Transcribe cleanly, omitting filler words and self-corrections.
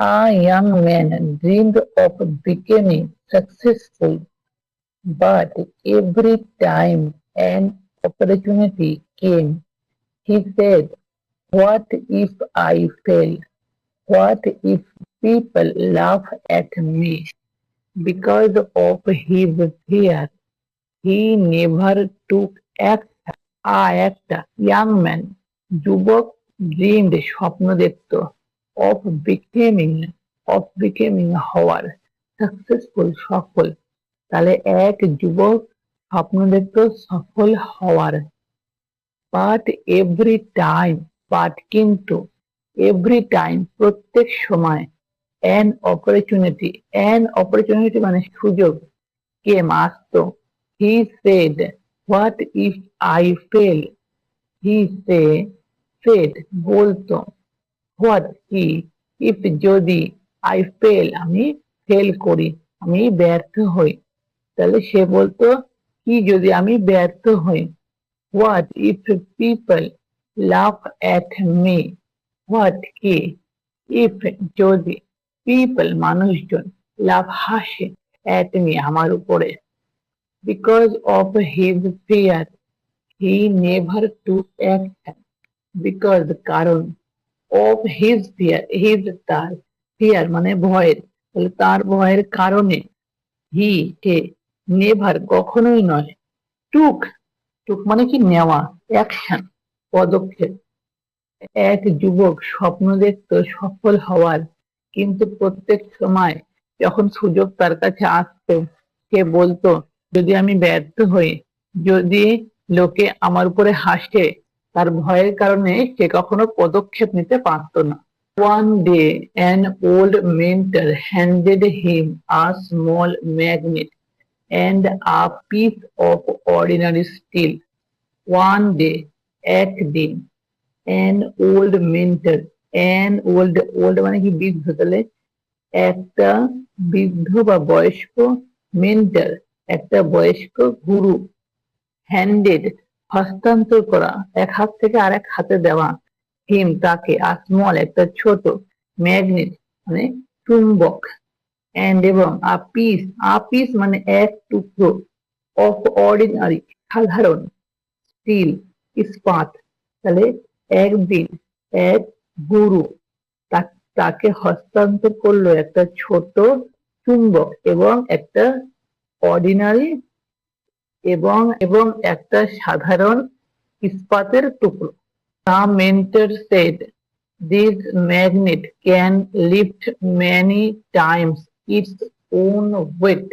A young man dreamed of becoming successful, but every time an opportunity came, he said, "What if I fail? What if people laugh at me?" Because of his fear, he never took action. একটা young man, যুবক dreamed স্বপ্ন দেখত of becoming হওয়ার successful সফল। তাহলে এক যুবক স্বপ্ন দেখত সফল হওয়ার, বাট এভরি টাইম, বাট কিন্তু এভরি টাইম প্রত্যেক সময় অ্যান অপরচুনিটি মানে সুযোগ কেম আসতো, he said what if I fail, he said বলতো, হোয়াট কি, ইফ যদি, আই ফেল আমি ফেল করি, আমি ব্যর্থ হই, তাহলে সে বলতো কি যদি আমি ব্যর্থ হই, what if people love at me, what কি, ইফ যদি, পিপল মানুষজন, লাভ হাসে, অ্যাট মি আমার উপরে। Because of his fear he never took action, because কারণ, অফ হিজ ফিয়ার, হিজ তার, ফিয়ার মানে ভয়ের, তাহলে তার ভয়ের কারণে, হি কে, নেভার কখনোই নয়, টুক, টুক মানে কি নেওয়া, অ্যাকশন পদক্ষেপ। এক যুবক স্বপ্ন দেখত সফল হওয়ার, কিন্তু প্রত্যেক সময় যখন সুযোগ তার কাছে আসতো, সে বলতো যদি আমি ব্যর্থ হই, যদি লোকে আমার উপরে হাসে, তার ভয়ের কারণে সে কখনো পদক্ষেপ নিতে পারতো না। One day, an old mentor handed him a small magnet and a piece of ordinary steel. One day, একদিন, an old mentor, old মানে কি বৃদ্ধ, তাহলে একটা বৃদ্ধ বা বয়স্ক, মেন্টর একটা বয়স্ক গুরু, হ্যান্ডেড হস্তান্তর করা, এক হাত থেকে আরেক হাতে দেওয়া, হিম তাকে, আর স্মল একটা ছোট, ম্যাগনেট মানে চুম্বক, এন্ড এবং আপিস মানে এক টুকরো, অফ অর্ডিনারি সাধারণ, স্টিল ইস্পাত, তাহলে একদিন এক গুরু তাকে হস্তান্তর করলো একটা ছোট চুম্বক এবং একটা অর্ডিনারি এবং এবং একটা সাধারণ ইস্পাতের টুকরো। The mentor said, "This magnet can lift many times its own weight."